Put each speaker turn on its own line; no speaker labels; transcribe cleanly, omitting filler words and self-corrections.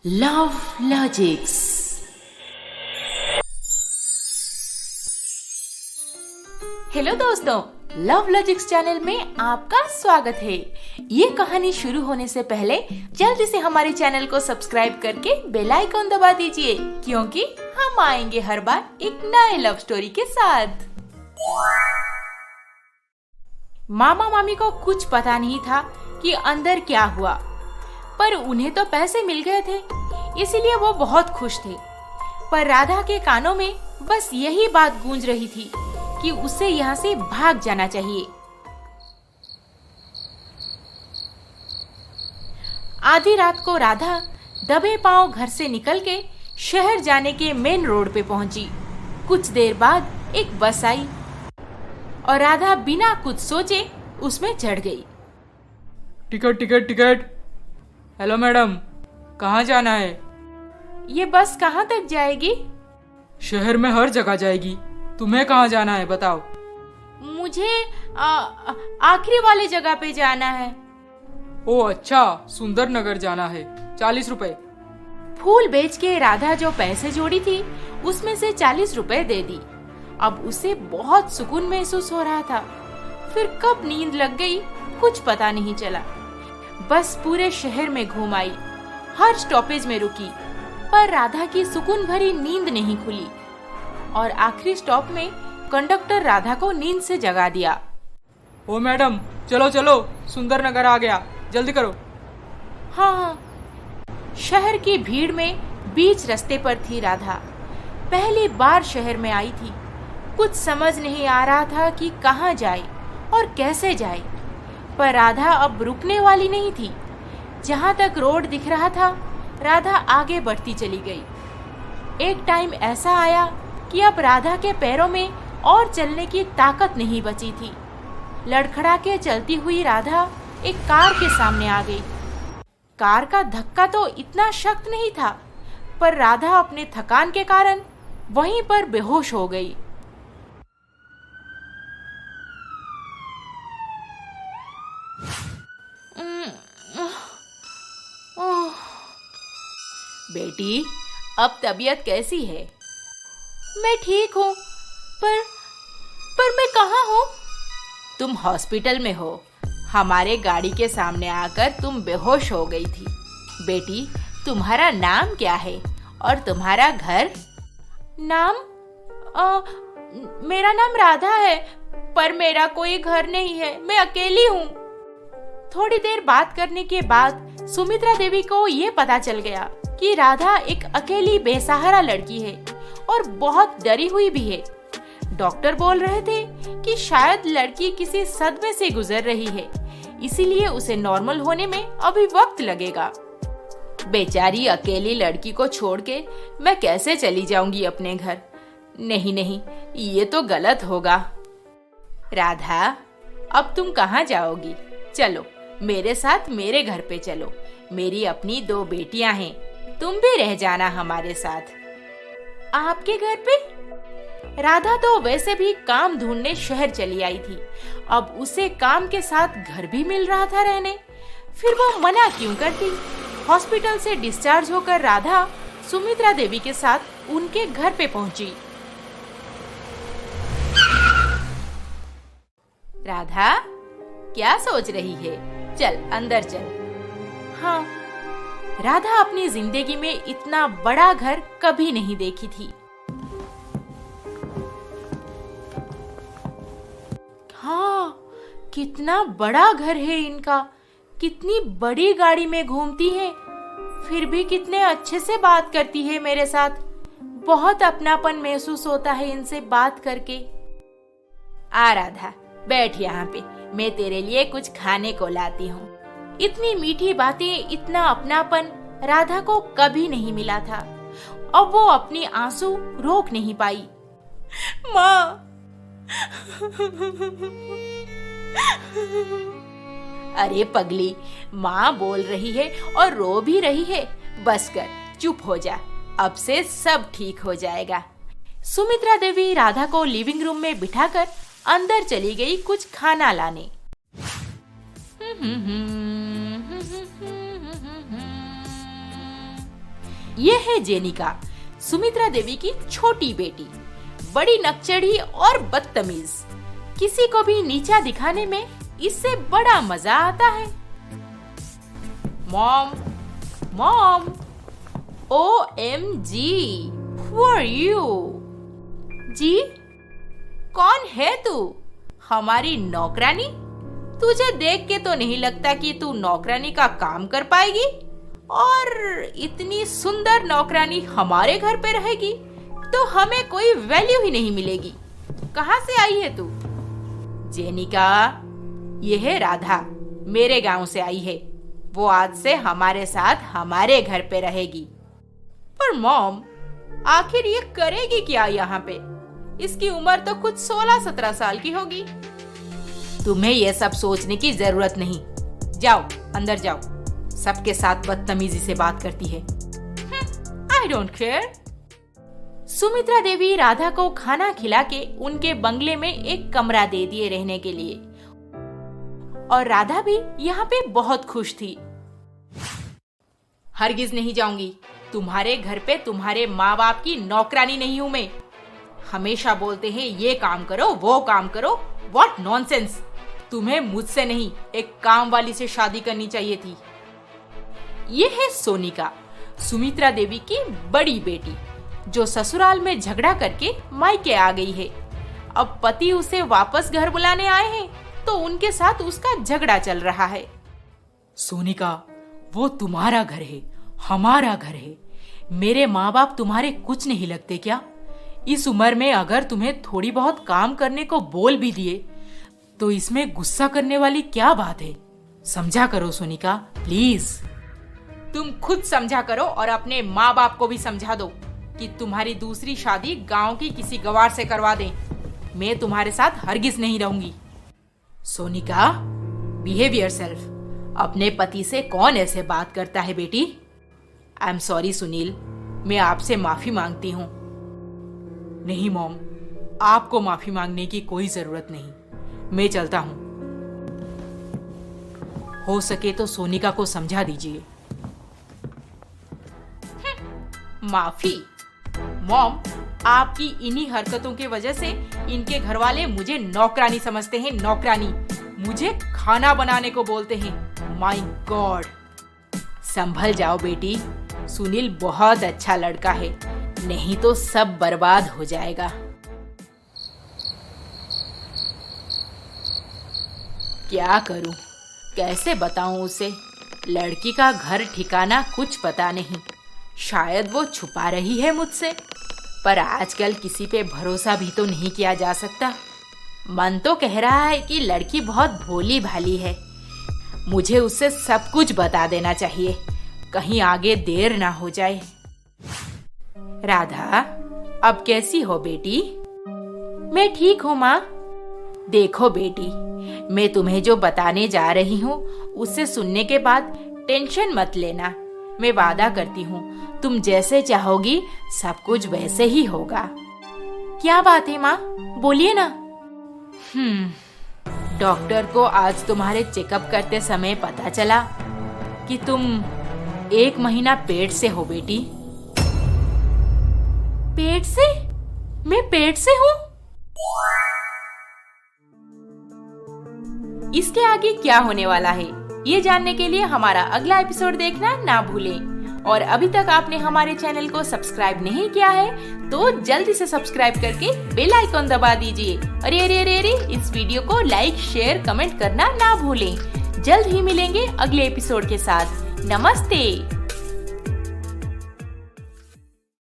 Love logics. Hello दोस्तों, love logics channel में आपका स्वागत है। ये कहानी शुरू होने से पहले जल्दी से हमारे चैनल को सब्सक्राइब करके बेल आइकन दबा दीजिए, क्योंकि हम आएंगे हर बार एक नए लव स्टोरी के साथ। मामा मामी को कुछ पता नहीं था कि अंदर क्या हुआ, पर उन्हें तो पैसे मिल गए थे, इसीलिए वो बहुत खुश थे। पर राधा के कानों में बस यही बात गूंज रही थी कि उसे यहाँ से भाग जाना चाहिए। आधी रात को राधा दबे पांव घर से निकल के शहर जाने के मेन रोड पे पहुंची। कुछ देर बाद एक बस आई और राधा बिना कुछ सोचे उसमें चढ़ गई।
Ticket ticket ticket. Hello madam, कहाँ जाना है?
ये बस कहाँ तक जाएगी?
शहर में हर जगह जाएगी। तुम्हें कहाँ जाना है बताओ?
मुझे आखिरी वाले जगह पे जाना है।
ओ अच्छा, सुंदर नगर जाना है। 40 रुपए।
फूल बेच के राधा जो पैसे जोड़ी थी उसमें से 40 रुपए दे दी। अब उसे बहुत सुकून महसूस हो रहा था। फिर कब नींद लग गई कुछ पता नहीं चला। बस पूरे शहर में घूम आई, हर स्टॉपेज में रुकी, पर राधा की सुकून भरी नींद नहीं खुली। और आखिरी स्टॉप में कंडक्टर राधा को नींद से जगा दिया।
ओ मैडम, चलो चलो, सुंदर नगर आ गया, जल्दी करो।
हाँ, शहर की भीड़ में बीच रास्ते पर थी राधा। पहली बार शहर में आई थी। कुछ समझ नहीं आ रहा था कि कहाँ जाए और कैसे जाए। पर राधा अब रुकने वाली नहीं थी। जहाँ तक रोड दिख रहा था राधा आगे बढ़ती चली गई। एक टाइम ऐसा आया कि अब राधा के पैरों में और चलने की ताकत नहीं बची थी। लड़खड़ा के चलती हुई राधा एक कार के सामने आ गई। कार का धक्का तो इतना सख्त नहीं था, पर राधा अपने थकान के कारण वहीं पर बेहोश हो गई। बेटी, अब तबीयत कैसी है? मैं ठीक हूँ, पर मैं कहाँ हूँ? तुम हॉस्पिटल में हो। हमारे गाड़ी के सामने आकर तुम बेहोश हो गई थी। बेटी, तुम्हारा नाम क्या है और तुम्हारा घर? नाम? मेरा नाम राधा है, पर मेरा कोई घर नहीं है। मैं अकेली हूँ। थोड़ी देर बात करने के बाद सुमित्रा देवी को ये पता चल गया कि राधा एक अकेली बेसहारा लड़की है और बहुत डरी हुई भी है। डॉक्टर बोल रहे थे कि शायद लड़की किसी सदमे से गुजर रही है, इसीलिए उसे नॉर्मल होने में अभी वक्त लगेगा। बेचारी अकेली लड़की को छोड़ के मैं कैसे चली जाऊंगी अपने घर? नहीं नहीं, ये तो गलत होगा। राधा, अब तुम कहाँ जाओगी? चलो मेरे साथ मेरे घर पे चलो। मेरी अपनी 2 बेटियां हैं, तुम भी रह जाना हमारे साथ। आपके घर पे? राधा तो वैसे भी काम ढूंढने शहर चली आई थी। अब उसे काम के साथ घर भी मिल रहा था रहने, फिर वो मना क्यों करती? हॉस्पिटल से डिस्चार्ज होकर राधा सुमित्रा देवी के साथ उनके घर पे पहुंची। राधा, क्या सोच रही है? चल अंदर चल। हाँ, राधा अपनी जिंदगी में इतना बड़ा घर कभी नहीं देखी थी। हाँ, कितना बड़ा घर है इनका। कितनी बड़ी गाड़ी में घूमती है, फिर भी कितने अच्छे से बात करती है मेरे साथ। बहुत अपनापन महसूस होता है इनसे बात करके। आ राधा, बैठ यहाँ पे, मैं तेरे लिए कुछ खाने को लाती हूँ। इतनी मीठी बातें, इतना अपनापन राधा को कभी नहीं मिला था। अब वो अपनी आंसू रोक नहीं पाई। माँ, अरे पगली, माँ बोल रही है और रो भी रही है। बस कर, चुप हो जा, अब से सब ठीक हो जाएगा। सुमित्रा देवी राधा को लिविंग रूम में बिठाकर अंदर चली गई कुछ खाना लाने। ये है जेनिका, सुमित्रा देवी की छोटी बेटी, बड़ी नकचढ़ी और बदतमीज। किसी को भी नीचा दिखाने में इससे बड़ा मजा आता है। Mom, mom, OMG, who are you? जी, कौन है तू? हमारी नौकरानी? तुझे देख के तो नहीं लगता कि तू नौकरानी का काम कर पाएगी, और इतनी सुंदर नौकरानी हमारे घर पे रहेगी तो हमें कोई वैल्यू ही नहीं मिलेगी। कहाँ से आई है तू? जेनिका, ये है राधा, मेरे गांव से आई है। वो आज से हमारे साथ हमारे घर पे रहेगी। पर मॉम, आखिर ये करेगी क्या यहाँ पे? इसकी उम्र तो कुछ 16-17 साल की होगी। तुम्हें ये सब सोचने की जरूरत नहीं। जाओ, अंदर जाओ। सबके साथ बदतमीजी से बात करती है। I don't care। सुमित्रा देवी राधा को खाना खिला के उनके बंगले में एक कमरा दे दिए रहने के लिए, और राधा भी यहाँ पे बहुत खुश थी। हरगिज नहीं जाऊंगी। तुम्हारे घर पे तुम्हारे माँ बाप की नौकरानी नहीं हूँ मैं। हमेशा बोलते हैं ये काम करो, वो काम करो। What nonsense. तुम्हें मुझसे नहीं, एक काम वाली से शादी करनी चाहिए थी। ये है सोनिका, सुमित्रा देवी की बड़ी बेटी, जो ससुराल में झगड़ा करके मायके आ गई है। अब पति उसे वापस घर बुलाने आए हैं तो उनके साथ उसका झगड़ा चल रहा है।
सोनिका, वो तुम्हारा घर है, हमारा घर है। मेरे माँ बाप तुम्हारे कुछ नहीं लगते क्या? इस उम्र में अगर तुम्हें थोड़ी बहुत काम करने को बोल भी दिए तो इसमें गुस्सा करने वाली क्या बात है? समझा करो सोनिका, प्लीज।
तुम खुद समझा करो और अपने माँ बाप को भी समझा दो कि तुम्हारी दूसरी शादी गांव की किसी गवार से करवा दें। मैं तुम्हारे साथ हरगिज नहीं रहूंगी।
Sonika, behave yourself. अपने पति से कौन ऐसे बात करता है बेटी? आई एम सॉरी सुनील, मैं आपसे माफी मांगती हूँ। नहीं मॉम, आपको माफी मांगने की कोई जरूरत नहीं। मैं चलता हूँ। हो सके तो सोनिका को समझा दीजिए।
माफी? मॉम, आपकी इन्हीं हरकतों की वजह से इनके घर वाले मुझे नौकरानी समझते हैं। नौकरानी, मुझे खाना बनाने को बोलते हैं। My God.
संभल जाओ बेटी, सुनील बहुत अच्छा लड़का है, नहीं तो सब बर्बाद हो जाएगा। क्या करूं, कैसे बताऊं उसे? लड़की का घर ठिकाना कुछ पता नहीं। शायद वो छुपा रही है मुझसे, पर आजकल किसी पे भरोसा भी तो नहीं किया जा सकता। मन तो कह रहा है कि लड़की बहुत भोली भाली है, मुझे उससे सब कुछ बता देना चाहिए, कहीं आगे देर ना हो जाए। राधा, अब कैसी हो बेटी?
मैं ठीक हूँ माँ।
देखो बेटी, मैं तुम्हें जो बताने जा रही हूँ उससे सुनने के बाद टेंशन मत लेना। मैं वादा करती हूँ, तुम जैसे चाहोगी सब कुछ वैसे ही होगा।
क्या बात है माँ, बोलिए ना।
डॉक्टर को आज तुम्हारे चेकअप करते समय पता चला कि तुम 1 महीना पेट से हो बेटी।
पेट से? मैं पेट से हूँ? इसके आगे क्या होने वाला है, ये जानने के लिए हमारा अगला एपिसोड देखना ना भूलें। और अभी तक आपने हमारे चैनल को सब्सक्राइब नहीं किया है तो जल्दी से सब्सक्राइब करके बेल आइकॉन दबा दीजिए। अरे अरे अरे अरे, इस वीडियो को लाइक, शेयर, कमेंट करना ना भूलें। जल्द ही मिलेंगे अगले एपिसोड के साथ। नमस्ते।